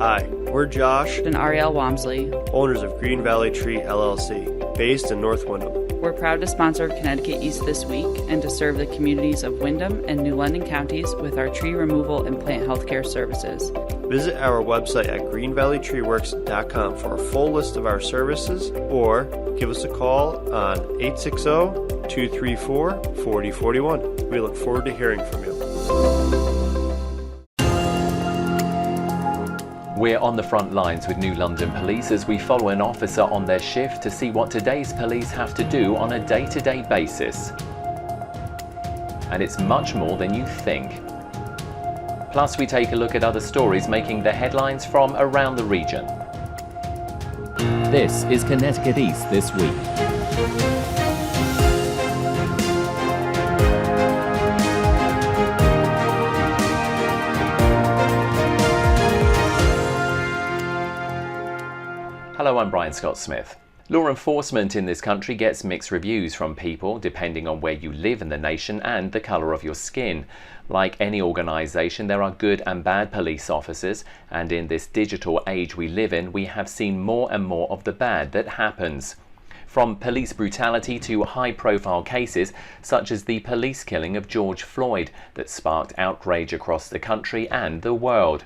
Hi, we're Josh and Ariel Wamsley, owners of Green Valley Tree LLC, based in North Windham. We're proud to sponsor Connecticut East This Week and to serve the communities of Windham and New London counties with our tree removal and plant healthcare services. Visit our website at greenvalleytreeworks.com for a full list of our services or give us a call on 860-234-4041. We look forward to hearing from you. We're on the front lines with New London Police as we follow an officer on their shift to see what today's police have to do on a day-to-day basis. And it's much more than you think. Plus, we take a look at other stories making the headlines from around the region. This is Connecticut East This Week. Hello, I'm Brian Scott Smith. Law enforcement in this country gets mixed reviews from people depending on where you live in the nation and the colour of your skin. Like any organisation, there are good and bad police officers, and in this digital age we live in, we have seen more and more of the bad that happens. From police brutality to high-profile cases such as the police killing of George Floyd that sparked outrage across the country and the world.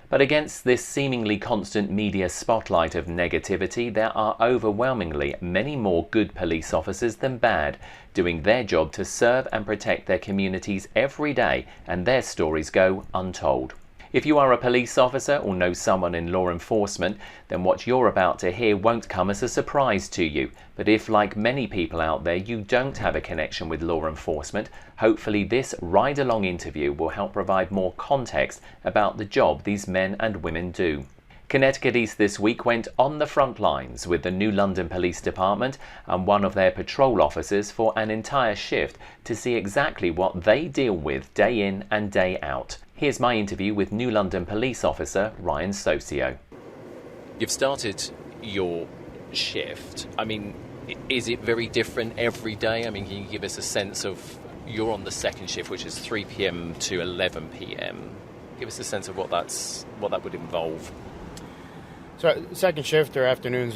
But against this seemingly constant media spotlight of negativity, there are overwhelmingly many more good police officers than bad, doing their job to serve and protect their communities every day, and their stories go untold. If you are a police officer or know someone in law enforcement, then what you're about to hear won't come as a surprise to you. But if, like many people out there, you don't have a connection with law enforcement, hopefully this ride-along interview will help provide more context about the job these men and women do. Connecticut East This Week went on the front lines with the New London Police Department and one of their patrol officers for an entire shift to see exactly what they deal with day in and day out. Here's my interview with New London Police Officer Ryan Socio. You've started your shift. I mean, is it very different every day? I mean, can you give us a sense of, you're on the second shift, which is 3 p.m. to 11 p.m. Give us a sense of what that would involve. So second shift or afternoons,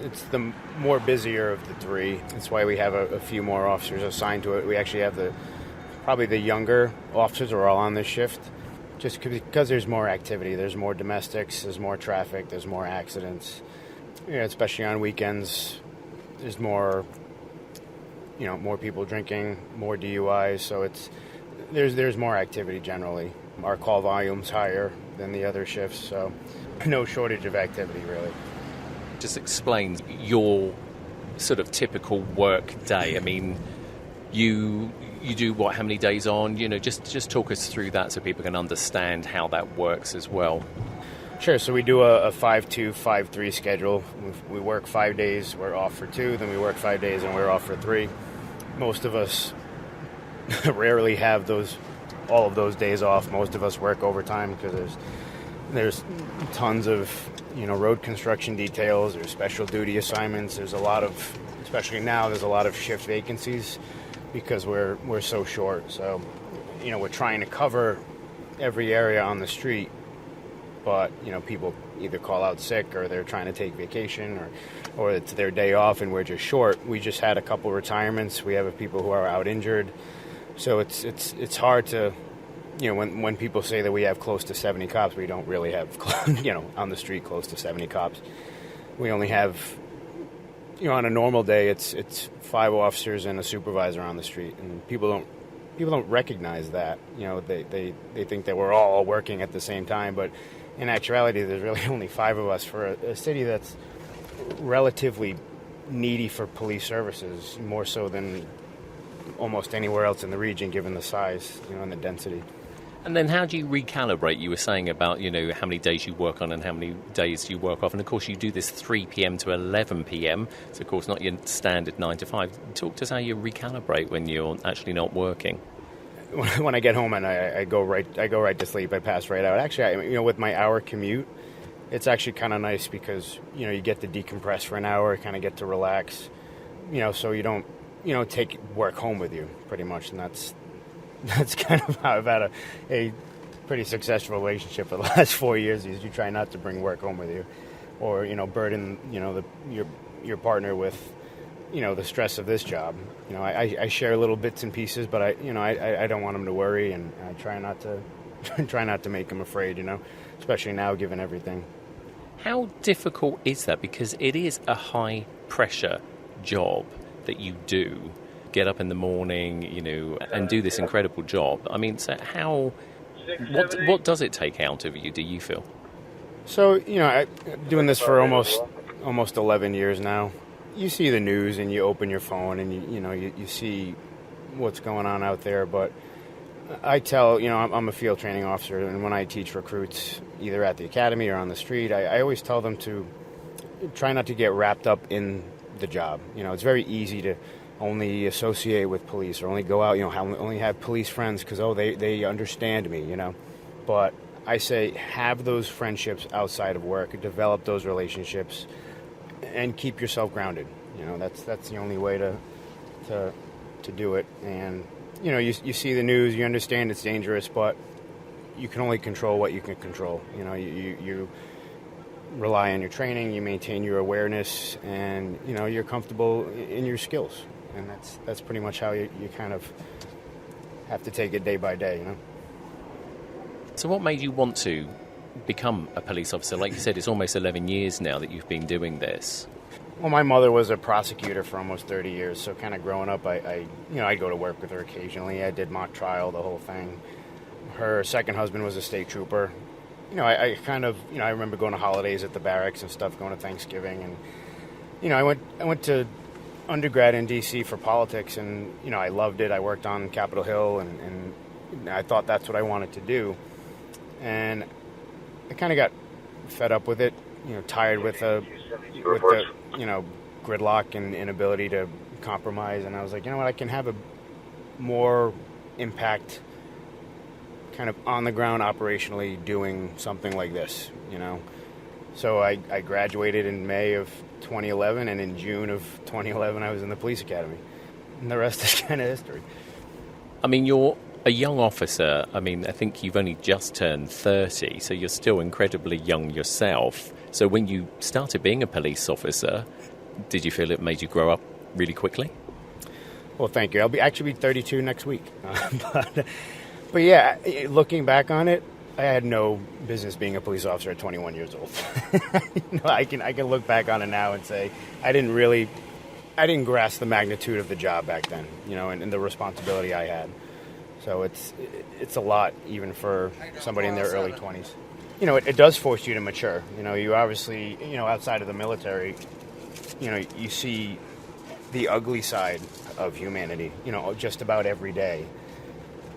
it's the more busier of the three. That's why we have a few more officers assigned to it. We actually have probably the younger officers are all on this shift, just because there's more activity. There's more domestics, there's more traffic, there's more accidents. Especially on weekends, there's more, more people drinking, more DUIs. So there's more activity generally. Our call volume's higher than the other shifts, so no shortage of activity really. Just explain your sort of typical work day. I mean, you do what, how many days on? Just talk us through that so people can understand how that works as well. Sure. So we do a 5-2, 5-3 schedule. We work 5 days, we're off for 2, then we work 5 days and we're off for 3. Most of us rarely have all of those days off. Most of us work overtime because there's tons of road construction details, there's special duty assignments. There's a lot of, especially now, there's a lot of shift vacancies because we're so short. So we're trying to cover every area on the street, but people either call out sick or they're trying to take vacation or it's their day off and we're just short. We just had a couple retirements. We have people who are out injured. So it's hard to, when people say that we have close to 70 cops, we don't really have, on the street close to 70 cops. We only have, on a normal day, it's 5 officers and a supervisor on the street, and people don't recognize that. They think that we're all working at the same time, but in actuality, there's really only 5 of us for a city that's relatively needy for police services, more so than almost anywhere else in the region, given the size, and the density. And then how do you recalibrate? You were saying about, how many days you work on and how many days you work off. And, of course, you do this 3 p.m. to 11 p.m. It's, of course, not your standard 9 to 5. Talk to us how you recalibrate when you're actually not working. When I get home and I go right to sleep, I pass right out. Actually, with my hour commute, it's actually kind of nice because, you get to decompress for an hour, kind of get to relax, so you don't, take work home with you pretty much. And that's kind of how I've had a pretty successful relationship for the last 4 years is you try not to bring work home with you, or burden your partner with the stress of this job. I share little bits and pieces, but I don't want them to worry, and I try not to make them afraid. Especially now given everything. How difficult is that? Because it is a high pressure job that you do. Get up in the morning, and do this incredible job. I mean, so what does it take out of you, do you feel? So, doing this for almost 11 years now. You see the news and you open your phone and you see what's going on out there, but I tell, I'm a field training officer, and when I teach recruits, either at the academy or on the street, I always tell them to try not to get wrapped up in the job. It's very easy to only associate with police or only go out, only have police friends because, they understand me, But I say have those friendships outside of work, develop those relationships, and keep yourself grounded. That's the only way to do it. And you see the news, you understand it's dangerous, but you can only control what you can control. You rely on your training, you maintain your awareness, and you're comfortable in your skills. And that's pretty much how you kind of have to take it day by day. So what made you want to become a police officer? Like you said, it's almost 11 years now that you've been doing this. Well, my mother was a prosecutor for almost 30 years, so kind of growing up, I'd go to work with her occasionally. I did mock trial, the whole thing. Her second husband was a state trooper. I kind of, I remember going to holidays at the barracks and stuff, going to Thanksgiving, and I went to undergrad in D.C. for politics, and I loved it. I worked on Capitol Hill, and I thought that's what I wanted to do, and I kind of got fed up with it, tired with the gridlock and inability to compromise. And I was like, I can have a more impact kind of on the ground operationally doing something like this, So I graduated in May of 2011, and in June of 2011 I was in the police academy. And the rest is kind of history. I mean, you're a young officer. I mean, I think you've only just turned 30, so you're still incredibly young yourself. So when you started being a police officer, did you feel it made you grow up really quickly? Well, thank you. I'll actually be 32 next week. But yeah, looking back on it, I had no business being a police officer at 21 years old. I can look back on it now and say I didn't grasp the magnitude of the job back then, and the responsibility I had. So it's a lot even for somebody in their early 20s. It does force you to mature. You obviously, outside of the military, you see the ugly side of humanity, just about every day.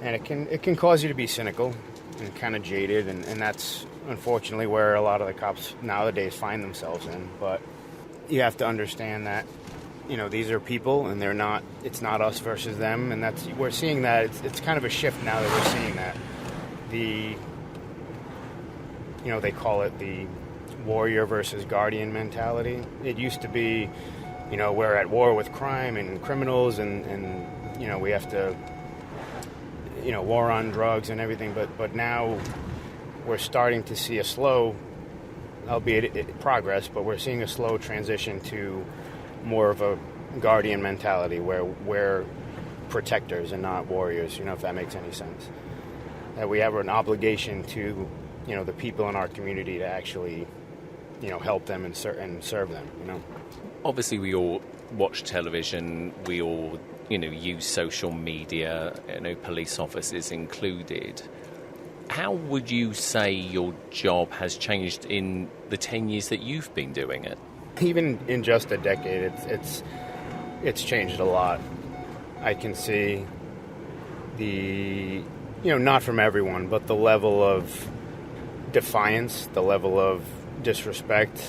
And it can cause you to be cynical and kind of jaded, and that's unfortunately where a lot of the cops nowadays find themselves in. But you have to understand that, these are people, and it's not us versus them, and we're seeing that. It's kind of a shift now that we're seeing that. They call it the warrior versus guardian mentality. It used to be, we're at war with crime and criminals, and we have to, war on drugs and everything. But now we're starting to see a slow, albeit progress, but we're seeing a slow transition to more of a guardian mentality where we're protectors and not warriors, if that makes any sense. That we have an obligation to, the people in our community to actually, help them and serve them, Obviously, we all watch television, we all, use social media, police officers included. How would you say your job has changed in the 10 years that you've been doing it? Even in just a decade, it's changed a lot. I can see the, not from everyone, but the level of defiance, the level of disrespect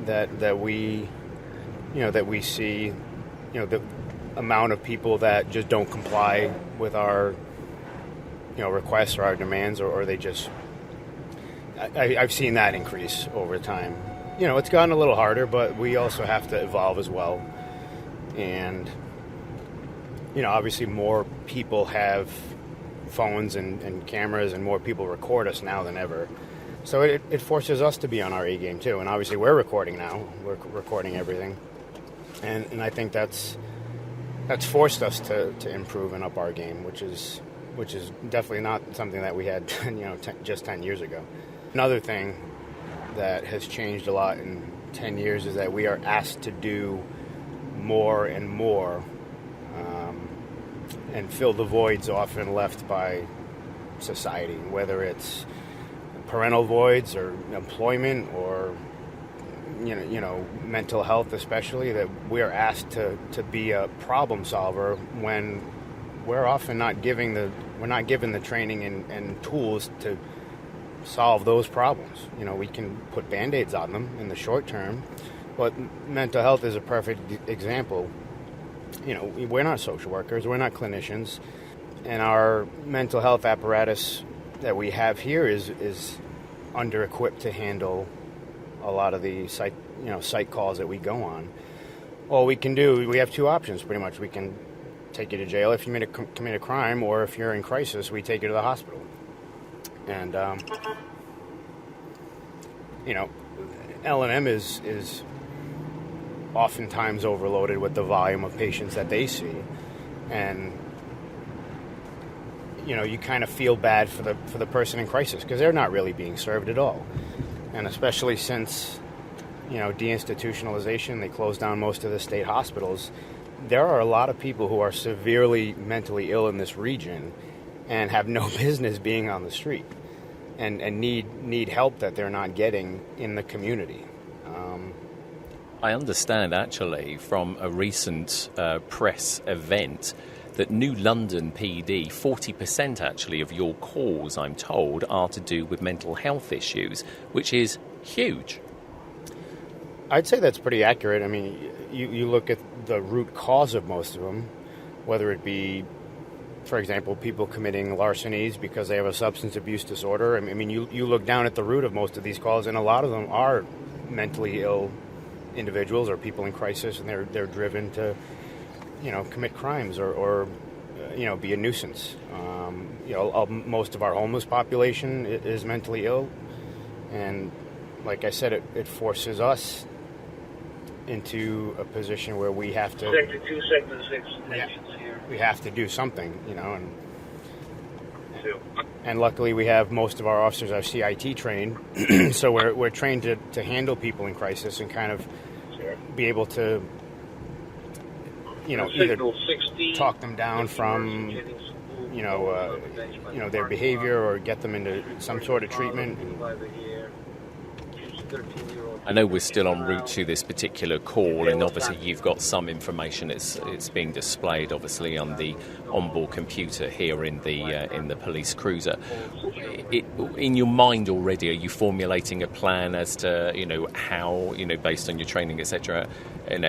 that we see, the amount of people that just don't comply with our, requests or our demands, or they just, I've seen that increase over time. It's gotten a little harder, but we also have to evolve as well. And, obviously more people have phones and cameras, and more people record us now than ever. So it forces us to be on our A game too. And obviously we're recording now. We're recording everything. And I think that's forced us to improve and up our game, which is definitely not something that we had just 10 years ago. Another thing that has changed a lot in 10 years is that we are asked to do more and more and fill the voids often left by society, whether it's parental voids or employment or mental health, especially, that we are asked to be a problem solver when we're often not given the training and tools to solve those problems. We can put Band-Aids on them in the short term, but mental health is a perfect example. We're not social workers, we're not clinicians, and our mental health apparatus that we have here is under-equipped to handle a lot of the psych calls that we go on. All we can do, we have two options pretty much. We can take you to jail if you commit a crime, or if you're in crisis, we take you to the hospital. And L&M is oftentimes overloaded with the volume of patients that they see, and you kind of feel bad for the person in crisis because they're not really being served at all. And especially since deinstitutionalization, they closed down most of the state hospitals. There are a lot of people who are severely mentally ill in this region and have no business being on the street, and need help that they're not getting in the community. I understand, actually, from a recent press event that New London PD, 40% actually of your calls, I'm told, are to do with mental health issues, which is huge. I'd say that's pretty accurate. I mean, you look at the root cause of most of them, whether it be, for example, people committing larcenies because they have a substance abuse disorder. I mean, you look down at the root of most of these calls, and a lot of them are mentally ill individuals or people in crisis, and they're driven to, commit crimes or be a nuisance. Most of our homeless population is mentally ill, and like I said, it forces us into a position where we have to. Sector 2, Sector 6 nations here. We have to do something, and luckily we have most of our officers are CIT trained, so we're trained to handle people in crisis and kind of be able to, either talk them down from, their behavior or get them into some sort of treatment. I know we're still en route to this particular call, and obviously you've got some information. It's being displayed, obviously, on the onboard computer here in the police cruiser. In your mind already, are you formulating a plan as to how based on your training, etc.,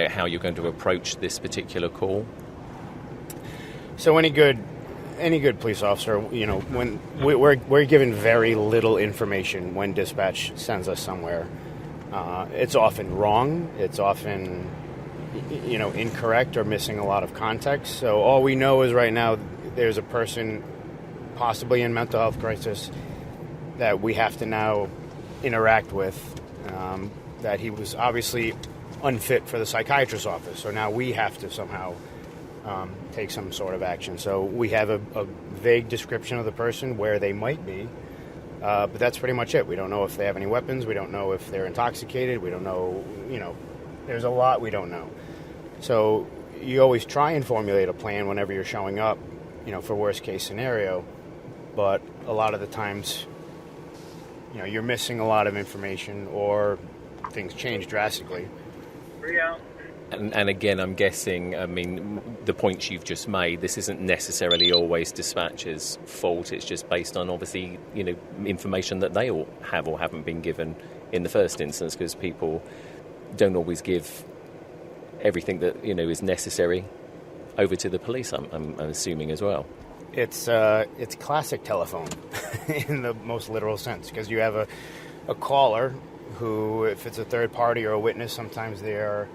how you're going to approach this particular call? So any good police officer, when we're given very little information when dispatch sends us somewhere. It's often wrong. It's often, incorrect or missing a lot of context. So all we know is right now there's a person possibly in mental health crisis that we have to now interact with, that he was obviously unfit for the psychiatrist's office. So now we have to somehow take some sort of action. So we have a vague description of the person, where they might be. But that's pretty much it. We don't know if they have any weapons. We don't know if they're intoxicated. We don't know, there's a lot we don't know. So you always try and formulate a plan whenever you're showing up, for worst case scenario. But a lot of the times, you're missing a lot of information, or things change drastically. And again, I'm guessing, the points you've just made, this isn't necessarily always dispatchers' fault. It's just based on, obviously, information that they all have or haven't been given in the first instance, because people don't always give everything that, is necessary over to the police, I'm assuming as well. It's classic telephone in the most literal sense, because you have a caller who, if it's a third party or a witness, sometimes they're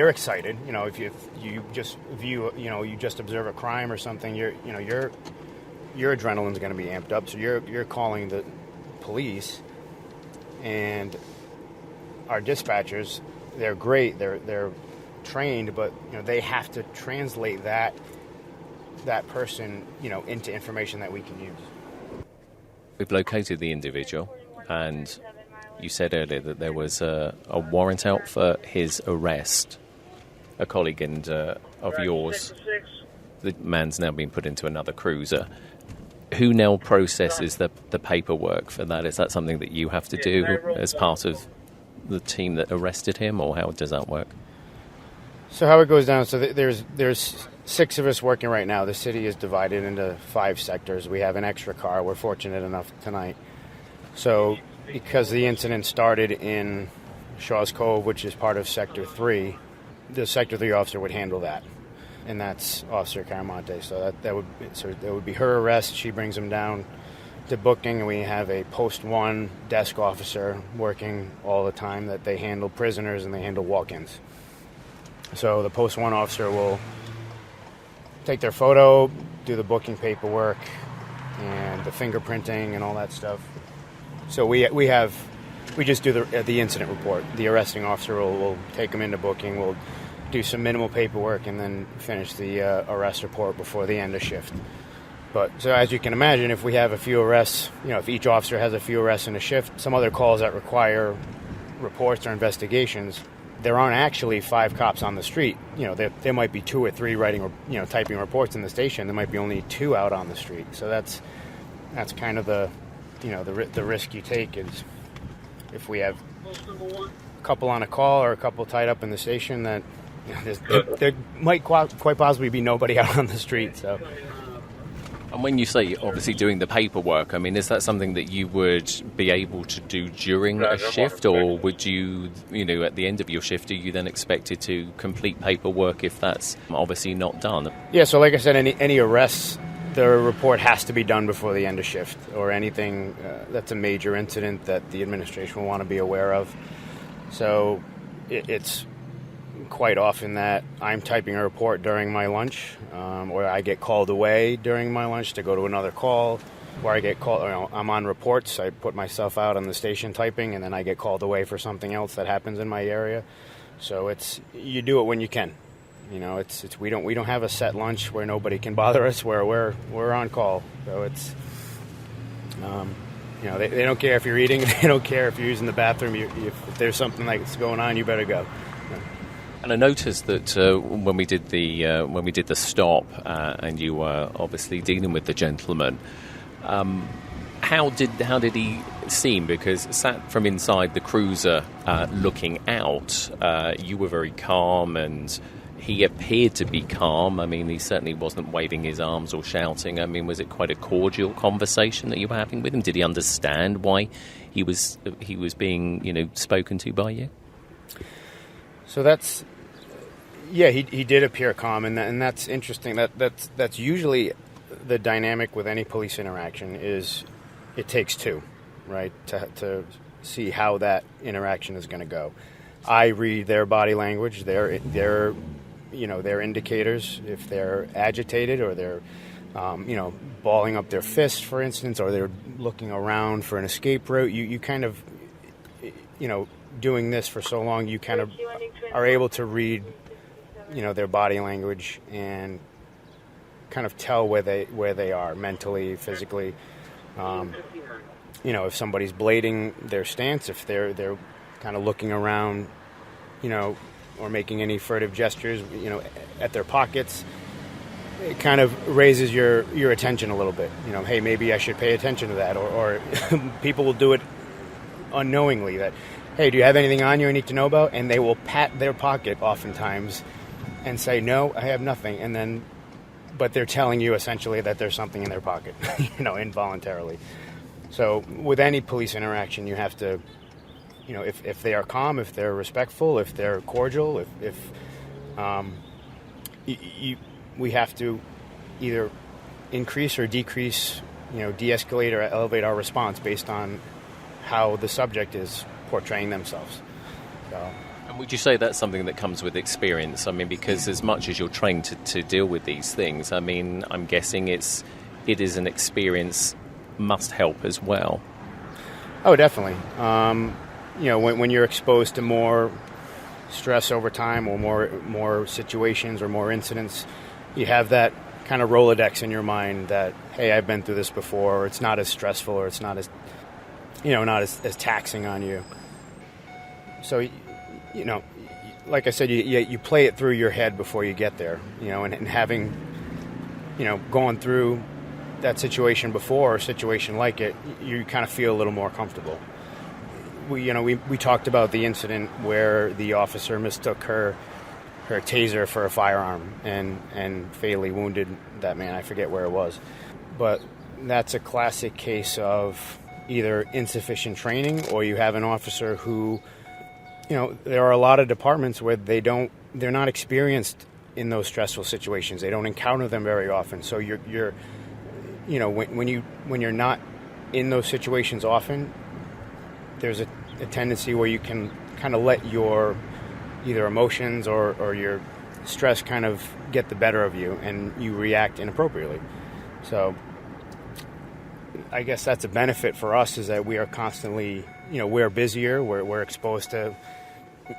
excited. If you just view, you just observe a crime or something, you're your adrenaline's going to be amped up. So you're calling the police, and our dispatchers, they're great. They're trained, but they have to translate that person into information that we can use. We've located the individual, and you said earlier that there was a warrant out for his arrest. A colleague of yours, the man's now been put into another cruiser. Who now processes the paperwork for that? Is that something that you have to do as part of the team that arrested him, or how does that work? So how it goes down, so there's 6 of us working right now. The city is divided into 5 sectors. We have an extra car. We're fortunate enough tonight. So because the incident started in Shaw's Cove, which is part of Sector 3, the Sector 3 officer would handle that. And that's Officer Caramonte. So that would be her arrest. She brings him down to booking, and we have a Post 1 desk officer working all the time that they handle prisoners and they handle walk-ins. So the Post 1 officer will take their photo, do the booking paperwork, and the fingerprinting and all that stuff. So we just do the incident report. The arresting officer will take them into booking. We'll do some minimal paperwork and then finish the arrest report before the end of shift. But so as you can imagine, if we have a few arrests, if each officer has a few arrests in a shift, some other calls that require reports or investigations, there aren't actually 5 cops on the street. There might be 2 or 3 writing, typing reports in the station. There might be only 2 out on the street. So that's kind of the risk you take is if we have a couple on a call or a couple tied up in the station, that there might quite possibly be nobody out on the street. So. And when you say obviously doing the paperwork, I mean, is that something that you would be able to do during a shift, or would you, at the end of your shift, are you then expected to complete paperwork if that's obviously not done? Yeah, so like I said, any arrests, the report has to be done before the end of shift, or anything that's a major incident that the administration will want to be aware of. So it's quite often that I'm typing a report during my lunch, or I get called away during my lunch to go to another call, where I get called. I'm on reports. I put myself out on the station typing, and then I get called away for something else that happens in my area. So you do it when you can. We don't have a set lunch where nobody can bother us. Where we're on call. So it's they don't care if you're eating. They don't care if you're using the bathroom. If there's something like that's going on, you better go. And I noticed that when we did the stop, and you were obviously dealing with the gentleman, how did he seem? Because sat from inside the cruiser, looking out, you were very calm, and he appeared to be calm. I mean, he certainly wasn't waving his arms or shouting. I mean, was it quite a cordial conversation that you were having with him? Did he understand why he was being spoken to by you? So he did appear calm, and that's interesting. That's usually the dynamic with any police interaction is it takes 2, right, to see how that interaction is going to go. I read their body language, their indicators, if they're agitated or they're balling up their fist, for instance, or they're looking around for an escape route. You kind of doing this for so long, you kind of are able to read, their body language and kind of tell where they are mentally, physically. If somebody's blading their stance, if they're kind of looking around, or making any furtive gestures, at their pockets, it kind of raises your attention a little bit. Hey, maybe I should pay attention to that, or people will do it unknowingly that, hey, do you have anything on you I need to know about? And they will pat their pocket oftentimes and say, no, I have nothing. But they're telling you essentially that there's something in their pocket, involuntarily. So with any police interaction, you have to, if they are calm, if they're respectful, if they're cordial, we have to either increase or decrease, de-escalate or elevate our response based on how the subject is portraying themselves. So. And would you say that's something that comes with experience? I mean, because as much as you're trained to deal with these things, I mean, I'm guessing it's it is an experience must help as well. Oh, definitely. When you're exposed to more stress over time, or more situations or more incidents, you have that kind of Rolodex in your mind that, hey, I've been through this before, or it's not as stressful, or it's not as taxing on you. So, like I said, you play it through your head before you get there, and having, going through that situation before, or a situation like it, you kind of feel a little more comfortable. We talked about the incident where the officer mistook her taser for a firearm and fatally wounded that man. I forget where it was. But that's a classic case of either insufficient training, or you have an officer who, there are a lot of departments where they're not experienced in those stressful situations. They don't encounter them very often. So when you're not in those situations often, there's a tendency where you can kind of let your either emotions or your stress kind of get the better of you, and you react inappropriately. So I guess that's a benefit for us, is that we are constantly, we're busier, we're exposed to,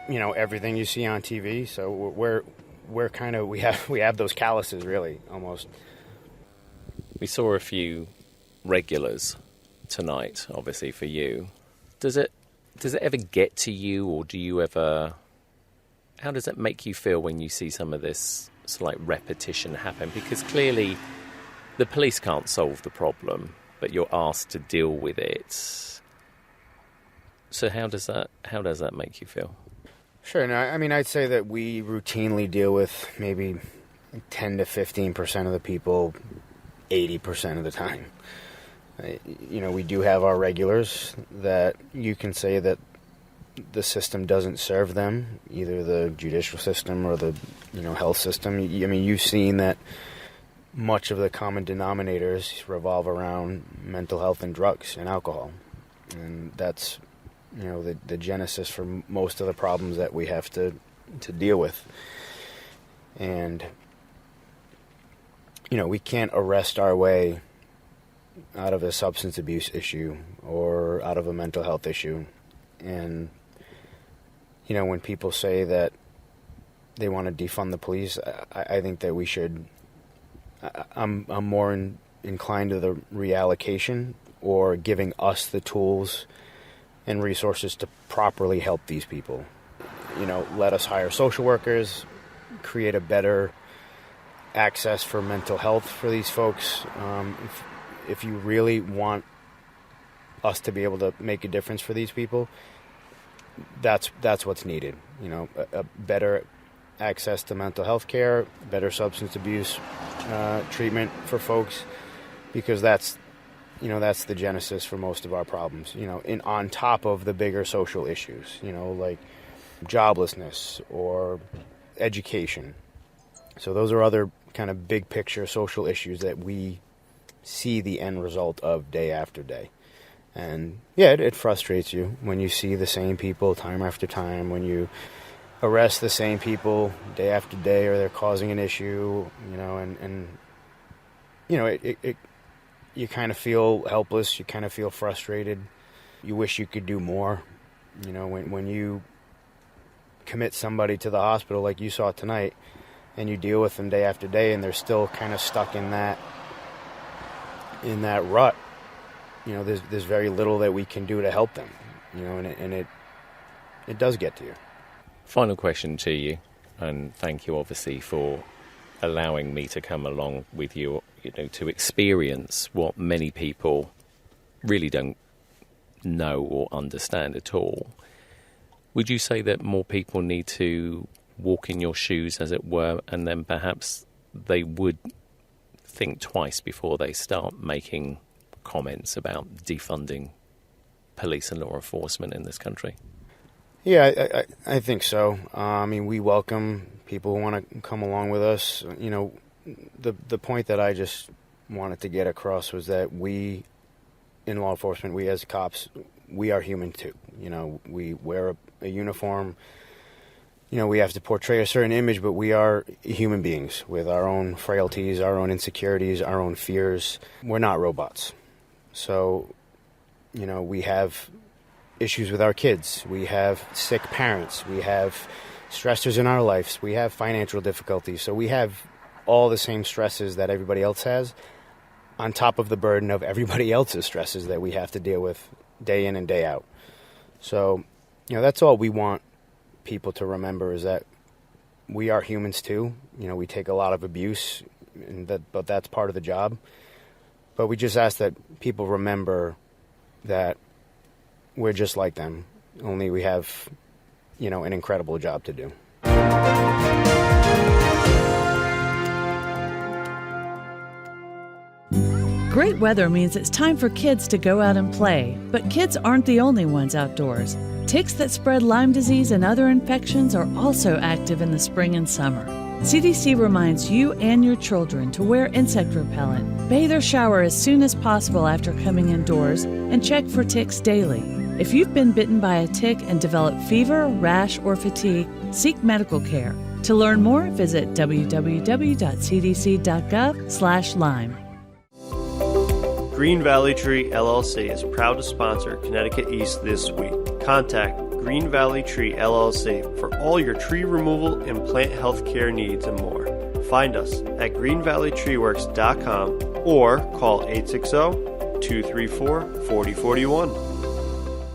everything you see on TV. So we're kind of, we have those calluses, really, almost. We saw a few regulars tonight, obviously, for you. Does it ever get to you, or do you ever... How does it make you feel when you see some of this slight repetition happen? Because clearly the police can't solve the problem, but you're asked to deal with it. So how does that make you feel? Sure. No, I mean, I'd say that we routinely deal with maybe 10 to 15% of the people 80% of the time. We do have our regulars that you can say that the system doesn't serve them, either the judicial system or the health system. You've seen that much of the common denominators revolve around mental health and drugs and alcohol, and that's the genesis for most of the problems that we have to deal with. And we can't arrest our way out of a substance abuse issue or out of a mental health issue. And when people say that they want to defund the police, I think that we should. I'm more inclined to the reallocation, or giving us the tools and resources to properly help these people. Let us hire social workers, create a better access for mental health for these folks. If you really want us to be able to make a difference for these people, that's what's needed. A better access to mental health care, better substance abuse treatment for folks, because that's the genesis for most of our problems. On top of the bigger social issues, like joblessness or education. So those are other kind of big picture social issues that we see the end result of day after day. And yeah, it frustrates you when you see the same people time after time, when you arrest the same people day after day, or they're causing an issue, you kind of feel helpless, you kind of feel frustrated, you wish you could do more. When you commit somebody to the hospital like you saw tonight, and you deal with them day after day, and they're still kind of stuck in that rut, there's very little that we can do to help them, and it does get to you. Final question to you, and thank you obviously for allowing me to come along with you, to experience what many people really don't know or understand at all. Would you say that more people need to walk in your shoes, as it were, and then perhaps they would think twice before they start making comments about defunding police and law enforcement in this country? Yeah, I think so. We welcome people who want to come along with us. The point that I just wanted to get across was that we, in law enforcement, we as cops, we are human too. We wear a uniform. we have to portray a certain image, but we are human beings with our own frailties, our own insecurities, our own fears. We're not robots. So, we have issues with our kids. We have sick parents. We have stressors in our lives. We have financial difficulties. So we have all the same stresses that everybody else has, on top of the burden of everybody else's stresses that we have to deal with day in and day out. So, that's all we want people to remember, is that we are humans too. We take a lot of abuse, but that's part of the job. But we just ask that people remember that we're just like them, only we have, an incredible job to do. Great weather means it's time for kids to go out and play, but kids aren't the only ones outdoors. Ticks that spread Lyme disease and other infections are also active in the spring and summer. CDC reminds you and your children to wear insect repellent, bathe or shower as soon as possible after coming indoors, and check for ticks daily. If you've been bitten by a tick and developed fever, rash, or fatigue, seek medical care. To learn more, visit www.cdc.gov/Lyme. Green Valley Tree LLC is proud to sponsor Connecticut East this week. Contact Green Valley Tree LLC for all your tree removal and plant health care needs and more. Find us at greenvalleytreeworks.com or call 860-234-4041.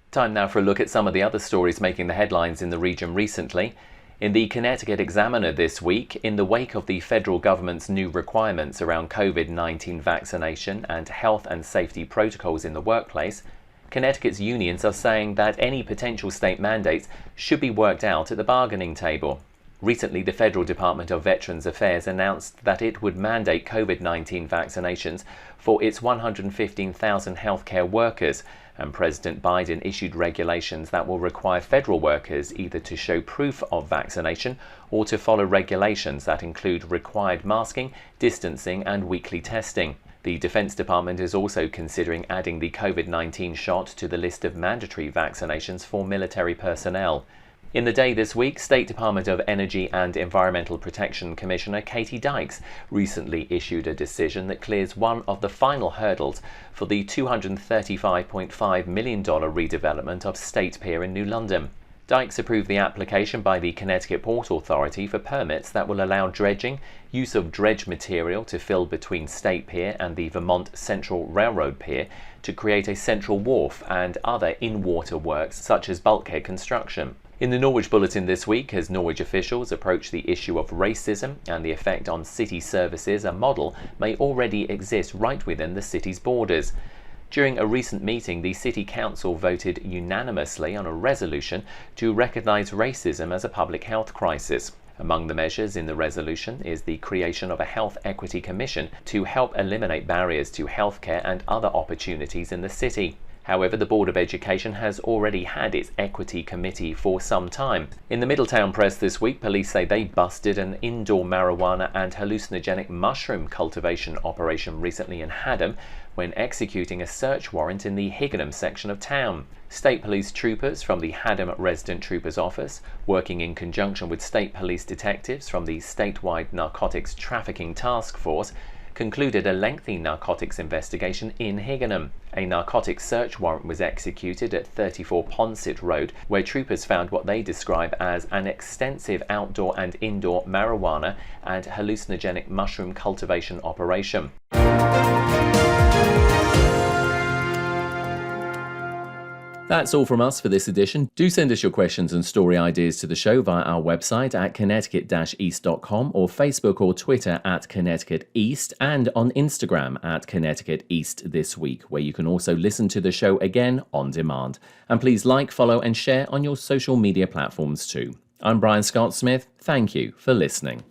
Time now for a look at some of the other stories making the headlines in the region recently. In the Connecticut Examiner this week, in the wake of the federal government's new requirements around COVID-19 vaccination and health and safety protocols in the workplace, Connecticut's unions are saying that any potential state mandates should be worked out at the bargaining table. Recently, the Federal Department of Veterans Affairs announced that it would mandate COVID-19 vaccinations for its 115,000 healthcare workers, and President Biden issued regulations that will require federal workers either to show proof of vaccination or to follow regulations that include required masking, distancing, and weekly testing. The Defense Department is also considering adding the COVID-19 shot to the list of mandatory vaccinations for military personnel. In the day this week, State Department of Energy and Environmental Protection Commissioner Katie Dykes recently issued a decision that clears one of the final hurdles for the $235.5 million redevelopment of State Pier in New London. Dykes approved the application by the Connecticut Port Authority for permits that will allow dredging, use of dredge material to fill between State Pier and the Vermont Central Railroad Pier to create a central wharf, and other in-water works such as bulkhead construction. In the Norwich Bulletin this week, as Norwich officials approach the issue of racism and the effect on city services, a model may already exist right within the city's borders. During a recent meeting, the City Council voted unanimously on a resolution to recognise racism as a public health crisis. Among the measures in the resolution is the creation of a Health Equity Commission to help eliminate barriers to healthcare and other opportunities in the city. However, the Board of Education has already had its Equity Committee for some time. In the Middletown Press this week, police say they busted an indoor marijuana and hallucinogenic mushroom cultivation operation recently in Haddam when executing a search warrant in the Higganum section of town. State Police troopers from the Haddam Resident Trooper's Office, working in conjunction with state police detectives from the statewide Narcotics Trafficking Task Force, concluded a lengthy narcotics investigation in Higganum. A narcotics search warrant was executed at 34 Ponset Road, where troopers found what they describe as an extensive outdoor and indoor marijuana and hallucinogenic mushroom cultivation operation. That's all from us for this edition. Do send us your questions and story ideas to the show via our website at connecticut-east.com or Facebook or Twitter at Connecticut East, and on Instagram at Connecticut East This Week, where you can also listen to the show again on demand. And please like, follow and share on your social media platforms too. I'm Brian Scott Smith. Thank you for listening.